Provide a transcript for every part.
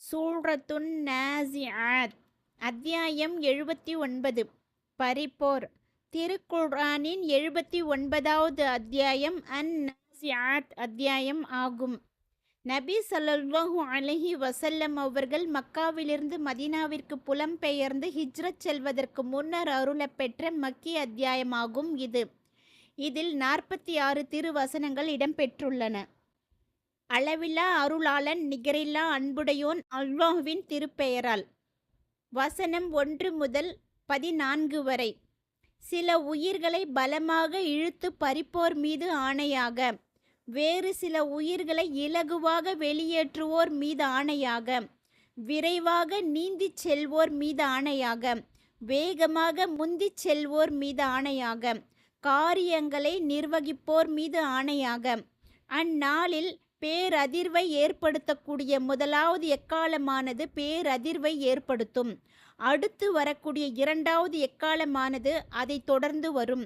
சூரத்துன் நாசிஆத் அத்தியாயம் 79. பரிப்போர். திருக்குர்ஆனின் 79வது அத்தியாயம் நாசிஆத் அத்தியாயம் ஆகும். நபி ஸல்லல்லாஹு அலைஹி வஸல்லம் அவர்கள் மக்காவிலிருந்து மதீனாவிற்கு புலம்பெயர்ந்து ஹிஜ்ரத் செல்வதற்கு முன்னர் அருளப்பெற்ற மக்கி அத்தியாயமாகும் இது. இதில் 46 திருவசனங்கள் இடம்பெற்றுள்ளன. அளவில்லா அருளாளன் நிகரில்லா அன்புடையோன் அல்லாஹ்வின் திருப்பெயரால். வசனம் 1 முதல் 14 வரை. சில உயிர்களை பலமாக இழுத்து பறிப்போர் மீது ஆணையாக, வேறு சில உயிர்களை இலகுவாக வெளியேற்றுவோர் மீது ஆணையாக, விரைவாக நீந்திச் செல்வோர் மீது ஆணையாக, வேகமாக முந்திச் செல்வோர் மீது ஆணையாக, காரியங்களை நிர்வகிப்போர் மீது ஆணையாக, அந்நாளில் பேரதிர்வை ஏற்படுத்தக்கூடிய முதலாவது எக்காலமானது பேரதிர்வை ஏற்படுத்தும். அடுத்து வரக்கூடிய இரண்டாவது எக்காலமானது அதை தொடர்ந்து வரும்.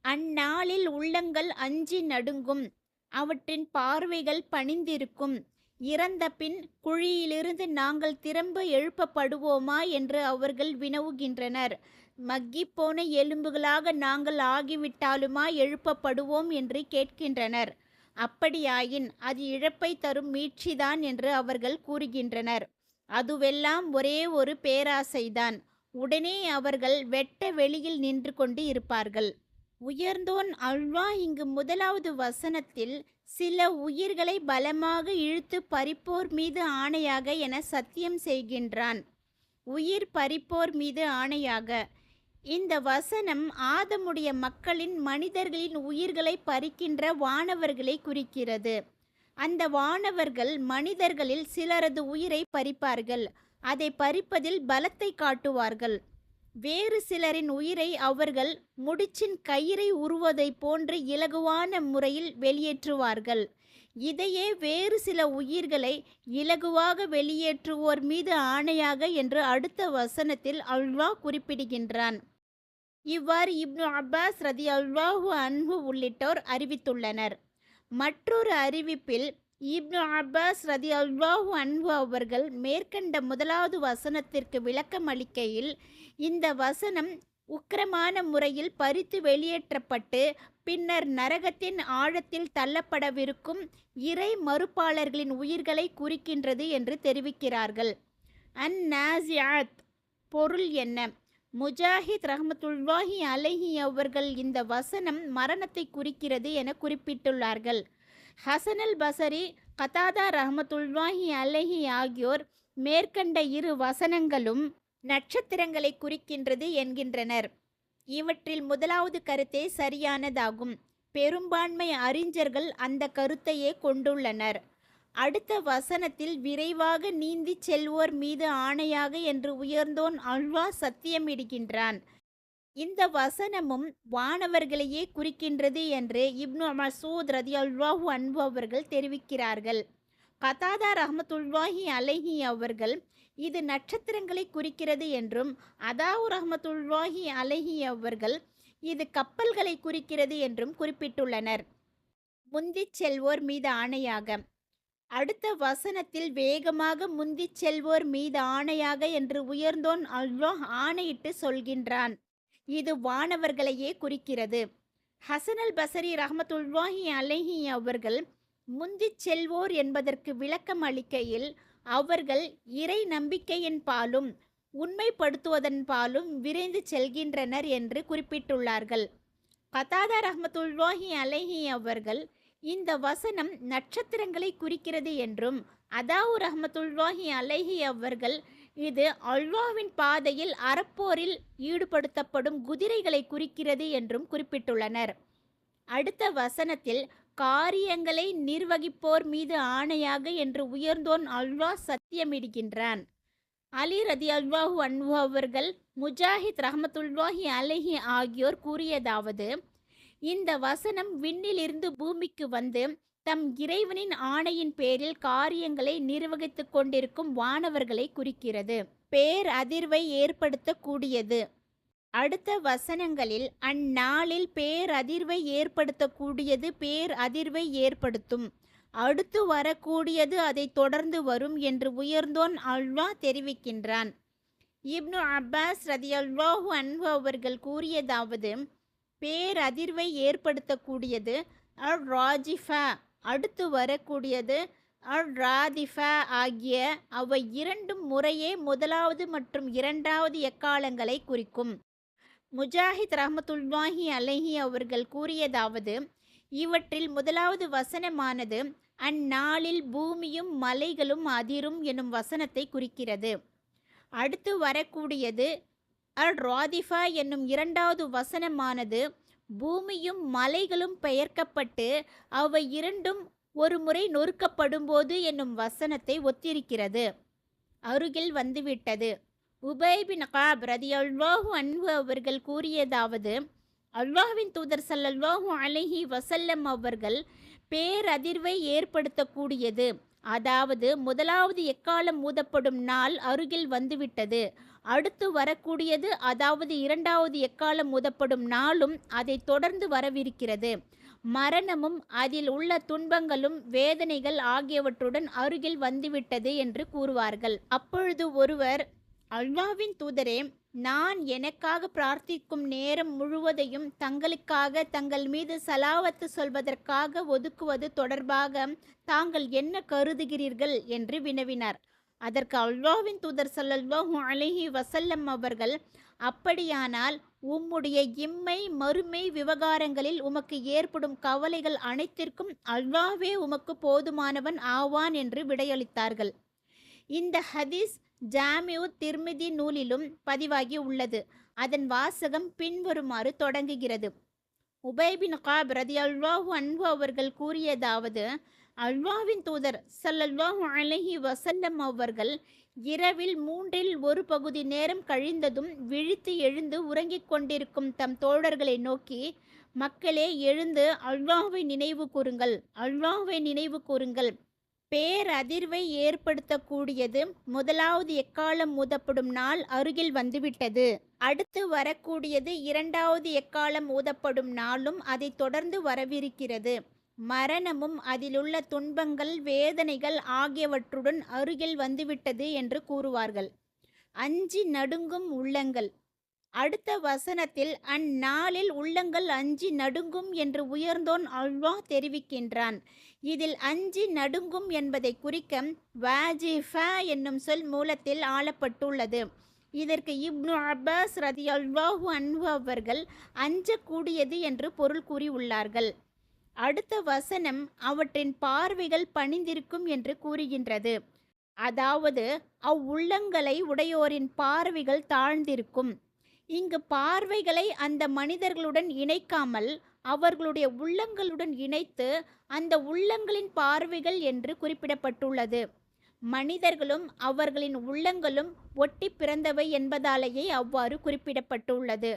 அந்நாளில் உள்ளங்கள் அஞ்சி நடுங்கும், அவற்றின் பார்வைகள் பணிந்திருக்கும். இறந்த பின் குழியிலிருந்து நாங்கள் திரும்ப எழுப்பப்படுவோமா என்று அவர்கள் வினவுகின்றனர். மக்கிப்போன எலும்புகளாக நாங்கள் ஆகிவிட்டாலுமா எழுப்பப்படுவோம் என்று கேட்கின்றனர். அப்படியாயின் அது இழப்பை தரும் மீட்சிதான் என்று அவர்கள் கூறுகின்றனர். அதுவெல்லாம் ஒரே ஒரு பேராசைதான். உடனே அவர்கள் வெட்ட வெளியில் நின்று கொண்டு இருப்பார்கள். உயர்ந்தோன் அல்லாஹ் இங்கு முதலாவது வசனத்தில் சில உயிர்களை பலமாக இழுத்து பறிப்போர் மீது ஆணையாக என சத்தியம் செய்கின்றான். உயிர் பறிப்போர் மீது ஆணையாக. இந்த வசனம் ஆதமுடைய மக்களின் மனிதர்களின் உயிர்களை பறிக்கின்ற வானவர்களை குறிக்கிறது. அந்த வானவர்கள் மனிதர்களில் சிலரது உயிரை பறிப்பார்கள். அதை பறிப்பதில் பலத்தை காட்டுவார்கள். வேறு சிலரின் உயிரை அவர்கள் முடிச்சின் கயிறை உருவதை போன்று இலகுவான முறையில் வெளியேற்றுவார்கள். இதையே வேறு சில உயிர்களை இலகுவாக வெளியேற்றுவோர் மீது ஆணையாக என்று அடுத்த வசனத்தில் அல்லாஹ் குறிப்பிடுகின்றான். இவ்வாறு இப்னு அப்பாஸ் ரதியல்லாஹு அன்ஹு உள்ளிட்டோர் அறிவித்துள்ளனர். மற்றொரு அறிவிப்பில் இப்னு அப்பாஸ் ரதியல்லாஹு அன்ஹு அவர்கள் மேற்கண்ட முதலாவது வசனத்திற்கு விளக்கம் அளிக்கையில், இந்த வசனம் உக்கிரமான முறையில் பறித்து வெளியேற்றப்பட்டு பின்னர் நரகத்தின் ஆழத்தில் தள்ளப்படவிருக்கும் இறை மறுப்பாளர்களின் உயிர்களை குறிக்கின்றது என்று தெரிவிக்கிறார்கள். நாசிஆத் பொருள் என்ன? முஜாஹித் ரஹ்மத்துல்லாஹி அலைஹி அவர்கள் இந்த வசனம் மரணத்தை குறிக்கிறது என குறிப்பிட்டுள்ளார்கள். ஹசனல் பசரி, கதாதா ரஹ்மத்துல்லாஹி அலைஹி ஆகியோர் மேற்கண்ட இரு வசனங்களும் நட்சத்திரங்களை குறிக்கின்றது என்கின்றனர். இவற்றில் முதலாவது கருத்தே சரியானதாகும். பெரும்பான்மை அறிஞர்கள் அந்த கருத்தையே கொண்டுள்ளனர். அடுத்த வசனத்தில் விரைவாக நீந்தி செல்வோர் மீது ஆணையாக என்று உயர்ந்தோன் அல்லாஹ் சத்தியமிடுகின்றான். இந்த வசனமும் வானவர்களையே குறிக்கின்றது என்று இப்னு மசூத் ரதியல்லாஹு அன்ஹு அவர்கள் தெரிவிக்கிறார்கள். கதாதா ரஹ்மத்துல்லாஹி அலைஹி அவர்கள் இது நட்சத்திரங்களை குறிக்கிறது என்றும், அதாவு ரஹ்மத்துல்லாஹி அலைஹி அவர்கள் இது கப்பல்களை குறிக்கிறது என்றும் குறிப்பிட்டுள்ளனர். முந்திச் செல்வோர் மீது ஆணையாக. அடுத்த வசனத்தில் வேகமாக முந்திச் செல்வோர் மீது ஆணையாக என்று உயர்ந்தோன் அல்லாஹ் ஆணையிட்டு சொல்கின்றான். இது வானவர்களையே குறிக்கிறது. ஹசனல் பசரி ரஹ்மத்துல்லாஹி அலைஹி அவர்கள் முந்திச் செல்வோர் என்பதற்கு விளக்கம் அளிக்கையில், அவர்கள் இறை நம்பிக்கையின் பாலும் உண்மைப்படுத்துவதன் பாலும் விரைந்து செல்கின்றனர் என்று குறிப்பிட்டுள்ளார்கள். கதாதா ரஹ்மத்துல்லாஹி அலைஹி அவர்கள் இந்த வசனம் நட்சத்திரங்களை குறிக்கிறது என்றும், அதாவு ரஹ்மத்துல்லாஹி அலைஹி அவர்கள் இது அல்லாஹ்வின் பாதையில் அறப்போரில் ஈடுபடுத்தப்படும் குதிரைகளை குறிக்கிறது என்றும் குறிப்பிட்டுள்ளனர். அடுத்த வசனத்தில் காரியங்களை நிர்வகிப்போர் மீது ஆணையாக என்று உயர்ந்தோன் அல்லாஹ் சத்தியமிடுகின்றான். அலி ரதியல்லாஹு அன்ஹு அவர்கள், முஜாஹித் ரஹ்மத்துல்லாஹி அலைஹி ஆகியோர் கூறியதாவது, இந்த வசனம் விண்ணிலிருந்து பூமிக்கு வந்து தம் இறைவனின் ஆணையின் பேரில் காரியங்களை நிர்வகித்து கொண்டிருக்கும் வானவர்களை குறிக்கிறது. பேர் அதிர்வை ஏற்படுத்தக்கூடியது. அடுத்த வசனங்களில் அந்நாளில் பேரதிர்வை ஏற்படுத்தக்கூடியது பேர் அதிர்வை ஏற்படுத்தும். அடுத்து வரக்கூடியது அதை தொடர்ந்து வரும் என்று உயர்ந்தோன் அல்லாஹ் தெரிவிக்கின்றான். இப்னு அப்பாஸ் ரதியல்லாஹு அன்ஹு அவர்கள் கூறியதாவது, பேரதிர்வை ஏற்படுத்தக்கூடியது அல் ராஜிஃபா, அடுத்து வரக்கூடியது அல் ராதிஃபா ஆகிய அவை இரண்டும் முறையே முதலாவது மற்றும் இரண்டாவது எக்காலங்களை குறிக்கும். முஜாஹித் ரஹ்மத்துல்லாஹி அலைஹி அவர்கள் கூறியதாவது, இவற்றில் முதலாவது வசனமானது அந்நாளில் பூமியும் மலைகளும் அதிரும் எனும் வசனத்தை குறிக்கிறது. அடுத்து வரக்கூடியது அல் ராதிஃபா என்னும் இரண்டாவது வசனமானது பூமியும் மலைகளும் பெயர்க்கப்பட்டு அவை இரண்டும் ஒரு முறை நொறுக்கப்படும்போது என்னும் வசனத்தை ஒத்திருக்கிறது. அருகில் வந்துவிட்டது. உபை பின் கஅப் ரலியல்லாஹு அன்ஹு அவர்கள் கூறியதாவது, அல்லாஹ்வின் தூதர் ஸல்லல்லாஹு அலைஹி வஸல்லம் அவர்கள் பேரதிர்வை ஏற்படுத்தக்கூடியது, அதாவது முதலாவது எக்காலம் ஊதப்படும் நாள் அருகில் வந்துவிட்டது, அடுத்து வரக்கூடியது அதாவது இரண்டாவது எக்காலம் ஊதப்படும் நாளும் அதை தொடர்ந்து வரவிருக்கிறது, மரணமும் அதில் உள்ள துன்பங்களும் வேதனைகள் ஆகியவற்றுடன் அருகில் வந்துவிட்டது என்று கூறுவார்கள். அப்பொழுது ஒருவர், அல்லாஹ்வின் தூதரே, நான் எனக்காக பிரார்த்திக்கும் நேரம் முழுவதையும் தங்களுக்காக தங்கள் மீது சலாவத்து சொல்வதற்காக ஒதுக்குவது தொடர்பாக தாங்கள் என்ன கருதுகிறீர்கள் என்று வினவினார். அதற்கு அல்லாஹ்வின் தூதர் ஸல்லல்லாஹு அலைஹி வஸல்லம் அவர்கள், அப்படியானால் உம்முடைய இம்மை மறுமை விவகாரங்களில் உமக்கு ஏற்படும் கவலைகள் அனைத்திற்கும் அல்லாஹ்வே உமக்கு போதுமானவன் ஆவான் என்று விடையளித்தார்கள். இந்த ஹதீஸ் ஜாமிஉ திர்மிதி நூலிலும் பதிவாகி உள்ளது. அதன் வாசகம் பின்வருமாறு தொடங்குகிறது. உபை பின் கஅப் ரலியல்லாஹு அன்ஹு அவர்கள் கூறியதாவது, அல்லாஹ்வின் தூதர் ஸல்லல்லாஹு அலைஹி வஸல்லம் அவர்கள் இரவில் மூன்றில் ஒரு பகுதி நேரம் கழிந்ததும் விழித்து எழுந்து உறங்கிக் கொண்டிருக்கும் தம் தோழர்களை நோக்கி, மக்களே, எழுந்து அல்லாஹ்வை நினைவு கூறுங்கள், அல்லாஹ்வை நினைவு கூறுங்கள். பேரதிர்வை ஏற்படுத்தக்கூடியது முதலாவது எக்காலம் ஊதப்படும் நாள் அருகில் வந்துவிட்டது, அடுத்து வரக்கூடியது இரண்டாவது எக்காலம் ஊதப்படும் நாளும் அதை தொடர்ந்து வரவிருக்கிறது, மரணமும் அதிலுள்ள துன்பங்கள் வேதனைகள் ஆகியவற்றுடன் அருகில் வந்துவிட்டது என்று கூறுவார்கள். அஞ்சி நடுங்கும் உள்ளங்கள். அடுத்த வசனத்தில் அந்நாளில் உள்ளங்கள் அஞ்சி நடுங்கும் என்று உயர்ந்தோன் அல்லாஹ் தெரிவிக்கின்றான். இதில் அஞ்சி நடுங்கும் என்பதை குறிக்க வாஜிஃபா என்னும் சொல் மூலத்தில் ஆளப்பட்டுள்ளது. இதற்கு இப்னு அப்பாஸ் ரலியல்லாஹு அன்ஹு அவர்கள் அஞ்சக்கூடியது என்று பொருள் கூறியுள்ளார்கள். அடுத்த வசனம் அவற்றின் பார்வைகள் பணிந்திருக்கும் என்று கூறுகின்றது. அதாவது அவ்வுள்ளங்களை உடையோரின் பார்வைகள் தாழ்ந்திருக்கும். இங்கு பார்வைகளை அந்த மனிதர்களுடன் இணைக்காமல் அவர்களுடைய உள்ளங்களுடன் இணைத்து அந்த உள்ளங்களின் பார்வைகள் என்று குறிப்பிடப்பட்டுள்ளது. மனிதர்களும் அவர்களின் உள்ளங்களும் ஒட்டி பிறந்தவை என்பதாலேயே அவ்வாறு குறிப்பிடப்பட்டுள்ளது.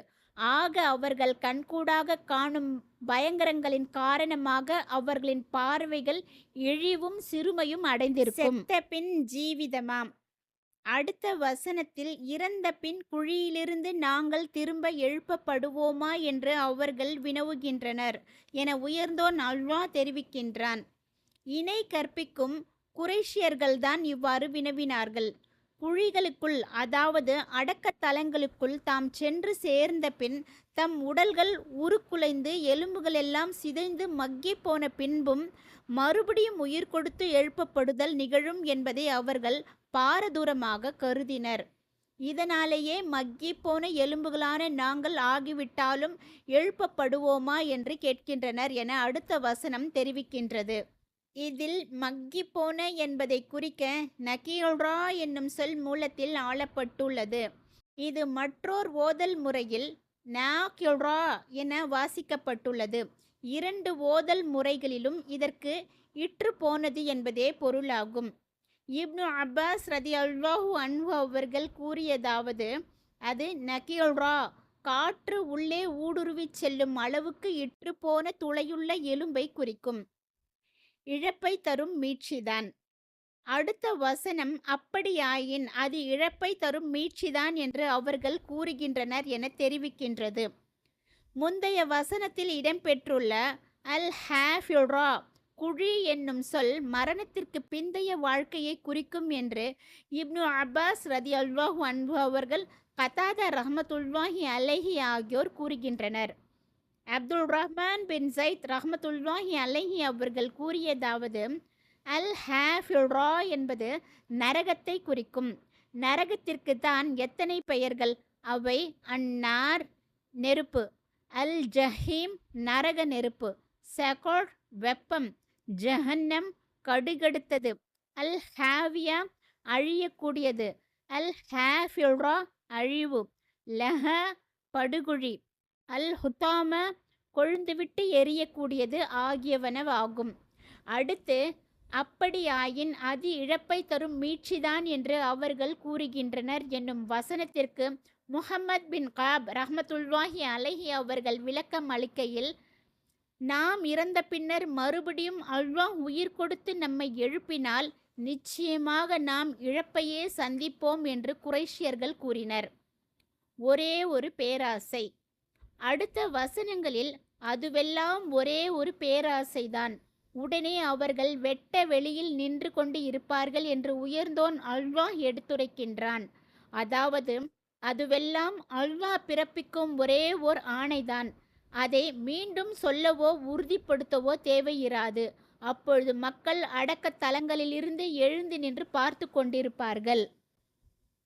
ஆக அவர்கள் கண்கூடாக காணும் பயங்கரங்களின் காரணமாக அவர்களின் பார்வைகள் இழிவும் சிறுமையும் அடைந்திருக்கும். செத்த பின் ஜீவிதமாம். அடுத்த வசனத்தில் இறந்த பின் குழியிலிருந்து நாங்கள் திரும்ப எழுப்பப்படுவோமா என்று அவர்கள் வினவுகின்றனர் என உயர்ந்தோன் அல்லாஹ் தெரிவிக்கின்றான். இணை கற்பிக்கும் குறைஷியர்கள்தான் இவ்வாறு வினவினார்கள். குழிகளுக்குள், அதாவது அடக்கத்தலங்களுக்குள் தாம் சென்று சேர்ந்த பின் தம் உடல்கள் உருக்குலைந்து எலும்புகள் எல்லாம் சிதைந்து மக்கி போன பின்பும் மறுபடியும் உயிர் கொடுத்து எழுப்பப்படுதல் நிகழும் என்பதை அவர்கள் பாரதூரமாக கருதினர். இதனாலேயே மக்கி போன எலும்புகளான நாங்கள் ஆகிவிட்டாலும் எழுப்பப்படுவோமா என்று கேட்கின்றனர் என அடுத்த வசனம் தெரிவிக்கின்றது. இதில் மக்கி போன என்பதை குறிக்க நகீரா என்னும் சொல் மூலத்தில் ஆளப்பட்டுள்ளது. இது மற்றோர் ஓதல் முறையில் நாகிரா என வாசிக்கப்பட்டுள்ளது. இரண்டு ஓதல் முறைகளிலும் இதற்கு இற்று போனது என்பதே பொருளாகும். இப்னு அப்பாஸ் ரலியல்லாஹு அன்ஹு அவர்கள் கூறியதாவது, அது நகீரா, காற்று உள்ளே ஊடுருவிச் செல்லும் அளவுக்கு இற்று போன துளையுள்ள எலும்பை குறிக்கும். இழப்பை தரும் மீட்சிதான். அடுத்த வசனம் அப்படியாயின் அது இழப்பை தரும் மீட்சிதான் என்று அவர்கள் கூறுகின்றனர் என தெரிவிக்கின்றது. முந்தைய வசனத்தில் இடம்பெற்றுள்ள அல் ஹாஃபிரா, குழி என்னும் சொல் மரணத்திற்கு பிந்தைய வாழ்க்கையை குறிக்கும் என்று இப்னு அப்பாஸ் ரதியல்லாஹு அன்ஹு அவர்கள், கதாதா ரஹ்மத்துல்லாஹி அலைஹி ஆகியோர் கூறுகின்றனர். அப்துல் ரஹ்மான் பின் ஜைத் ரஹ்மத்துல்லாஹி அலைஹி அவர்கள் கூறியதாவது, அல் ஹாஃபிரா என்பது நரகத்தை குறிக்கும். நரகத்திற்கு தான் எத்தனை பெயர்கள்? அவை அன்னார் நெருப்பு, அல் ஜஹீம் நரக நெருப்பு, சகோர் வெப்பம், ஜஹன்னம் கடுகடுத்தது, அல் ஹாவியா அழியக்கூடியது, அல் ஹாஃபிரா அழிவு, லஹ படுகுழி, அல் ஹுத்தாம கொழுந்துவிட்டு எரியக்கூடியது ஆகியவனவாகும். அடுத்து, அப்படியாயின் அது இழப்பை தரும் மீட்சிதான் என்று அவர்கள் கூறுகின்றனர் என்னும் வசனத்திற்கு முஹம்மத் பின் காப் ரஹ்மத்துல்லாஹி அலைஹி அவர்கள் விளக்கம் அளிக்கையில், நாம் இறந்த பின்னர் மறுபடியும் அல்லாஹ் உயிர் கொடுத்து நம்மை எழுப்பினால் நிச்சயமாக நாம் இழப்பையே சந்திப்போம் என்று குறைஷியர்கள் கூறினர். ஒரே ஒரு பேராசை. அடுத்த வசனங்களில் அதுவெல்லாம் ஒரே ஒரு பேராசைதான். உடனே அவர்கள் வெட்ட வெளியில் நின்று கொண்டு இருப்பார்கள் என்று உயர்ந்தோன் அல்லாஹ் எடுத்துரைக்கின்றான். அதாவது அதுவெல்லாம் அல்லாஹ் பிறப்பிக்கும் ஒரே ஓர் ஆணைதான். அதை மீண்டும் சொல்லவோ உறுதிப்படுத்தவோ தேவையிராது. அப்பொழுது மக்கள் அடக்க தலங்களிலிருந்து எழுந்து நின்று பார்த்து கொண்டிருப்பார்கள்.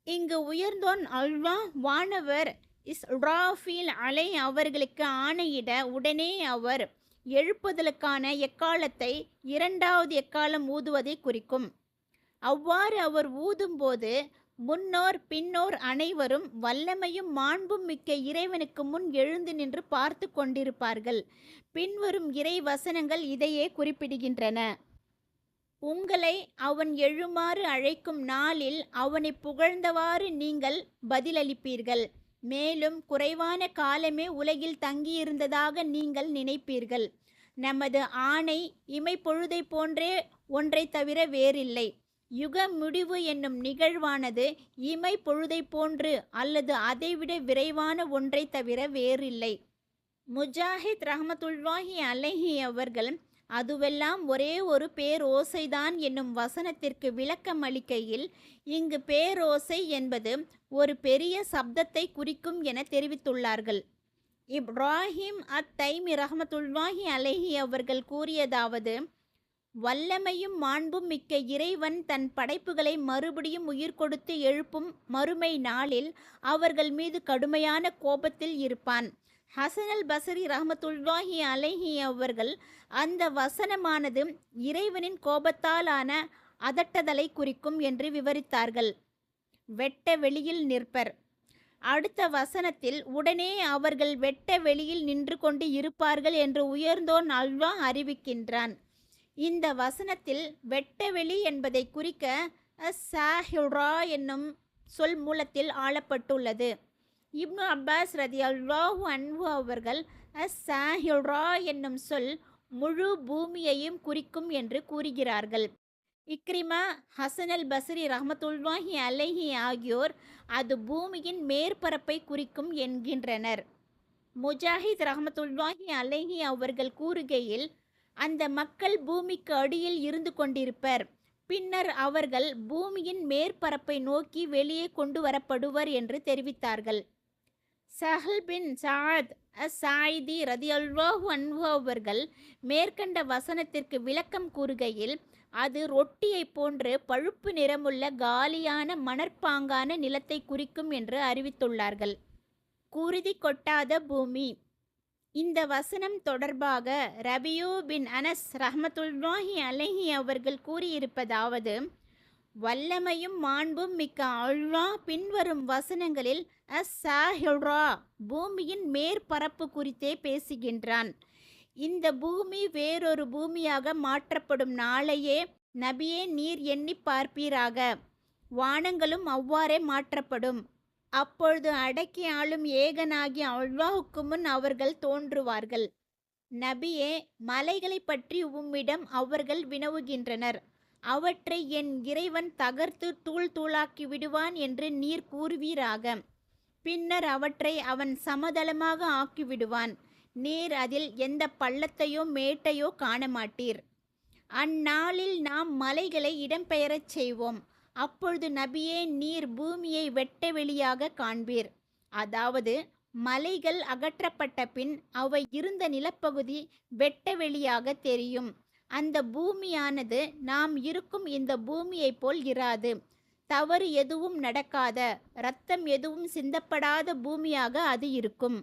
இங்கு உயர்ந்தோன் அல்லாஹ் வானவர் இஸ்ராஃபீல் அலை அவர்களுக்கு ஆணையிட உடனே அவர் எழுப்புதலுக்கான எக்காலத்தை இரண்டாவது எக்காலம் ஊதுவதை குறிக்கும். அவ்வாறு அவர் ஊதும்போது முன்னோர் பின்னோர் அனைவரும் வல்லமையும் மாண்பும் மிக்க இறைவனுக்கு முன் எழுந்து நின்று பார்த்து கொண்டிருப்பார்கள். பின்வரும் இறை வசனங்கள் இதையே குறிப்பிடுகின்றன. உங்களை அவன் எழுமாறு அழைக்கும் நாளில் அவனை புகழ்ந்தவாறு நீங்கள் பதிலளிப்பீர்கள். மேலும் குறைவான காலமே உலகில் தங்கியிருந்ததாக நீங்கள் நினைப்பீர்கள். நமது ஆணை இமைப்பொழுதை போன்றே ஒன்றை தவிர வேறில்லை. யுக முடிவு என்னும் நிகழ்வானது இமை பொழுதை போன்று அல்லது அதைவிட விரைவான ஒன்றை தவிர வேறில்லை. முஜாஹித் ரஹ்மத்துல்லாஹி அலைஹி அவர்கள் அதுவெல்லாம் ஒரே ஒரு பேரோசைதான் என்னும் வசனத்திற்கு விளக்கம் அளிக்கையில், இங்கு பேரோசை என்பது ஒரு பெரிய சப்தத்தை குறிக்கும் என தெரிவித்துள்ளார்கள். இப்ராஹிம் தைமி ரஹ்மத்துல்லாஹி அலைஹி அவர்கள் கூறியதாவது, வல்லமையும் மாண்பும் மிக்க இறைவன் தன் படைப்புகளை மறுபடியும் உயிர் கொடுத்து எழுப்பும் மறுமை நாளில் அவர்கள் மீது கடுமையான கோபத்தில் இருப்பான். ஹசன் அல் பஸ்ரி ரஹ்மத்துல்லாஹி அலைஹி அவர்கள் அந்த வசனமானது இறைவனின் கோபத்தாலான அதட்டதலை குறிக்கும் என்று விவரித்தார்கள். வெட்ட வெளியில் நிற்பர். அடுத்த வசனத்தில் உடனே அவர்கள் வெட்ட வெளியில் நின்று கொண்டு இருப்பார்கள் என்று உயர்ந்தோன் அல்லாஹ் அறிவிக்கின்றான். இந்த வசனத்தில் வெட்டவெளி என்பதை குறிக்க அஸ்ஸாஹிரா என்னும் சொல் மூலத்தில் ஆளப்பட்டுள்ளது. இப்னு அப்பாஸ் ரதியல்லாஹு அன்ஹு அவர்கள் அஸ்ஸாஹிரா என்னும் சொல் முழு பூமியையும் குறிக்கும் என்று கூறுகிறார்கள். இக்ரிமா, ஹசன் அல் பஸ்ரி ரஹ்மத்துல்லாஹி அலைஹி ஆகியோர் அது பூமியின் மேற்பரப்பை குறிக்கும் என்கின்றனர். முஜாஹித் ரஹ்மத்துல்லாஹி அலைஹி அவர்கள் கூறுகையில், அந்த மக்கள் பூமிக்கு அடியில் இருந்து கொண்டிருப்பர். பின்னர் அவர்கள் பூமியின் மேற்பரப்பை நோக்கி வெளியே கொண்டு வரப்படுவர் என்று தெரிவித்தார்கள். சஹல் பின் சாத் அஸ்ஸாயிதி ரதியல்லாஹு அன்ஹு அவர்கள் மேற்கண்ட வசனத்திற்கு விளக்கம் கூறுகையில், அது ரொட்டியை போன்று பழுப்பு நிறமுள்ள காலியான மணற்பாங்கான நிலத்தை குறிக்கும் என்று அறிவித்துள்ளார்கள். குருதி கொட்டாத பூமி. இந்த வசனம் தொடர்பாக ரபியூ பின் அனஸ் ரஹ்மத்துல்லாஹி அலைஹி அவர்கள் கூறியிருப்பதாவது, வல்லமையும் மாண்பும் மிக்க அல்லாஹ் பின்வரும் வசனங்களில் அஸ்ஸாஹிரா பூமியின் மேற்பரப்பு குறித்தே பேசுகின்றான். இந்த பூமி வேறொரு பூமியாக மாற்றப்படும் நாளையே நபியே நீர் எண்ணி பார்ப்பீராக. வானங்களும் அவ்வாறே மாற்றப்படும். அப்பொழுது அடக்கி ஆளும் ஏகனாகிய அல்லாஹுக்கு முன் அவர்கள் தோன்றுவார்கள். நபியே, மலைகளை பற்றி உம்மிடம் அவர்கள் வினவுகின்றனர். அவற்றை என் இறைவன் தகர்த்து தூள் தூளாக்கி விடுவான் என்று நீர் கூறுவீராக. பின்னர் அவற்றை அவன் சமதளமாக ஆக்கிவிடுவான். நீர் அதில் எந்த பள்ளத்தையோ மேட்டையோ காண மாட்டீர். அந்நாளில் நாம் மலைகளை இடம்பெயரச் செய்வோம். அப்பொழுது நபியே, நீர் பூமியை வெட்ட வெளியாக காண்பீர். அதாவது மலைகள் அகற்றப்பட்ட பின் அவை இருந்த நிலப்பகுதி வெட்ட வெளியாக தெரியும். அந்த பூமியானது நாம் இருக்கும் இந்த பூமியைப் போல் இராது. தவறு எதுவும் நடக்காத, இரத்தம் எதுவும் சிந்தப்படாத பூமியாக அது இருக்கும்.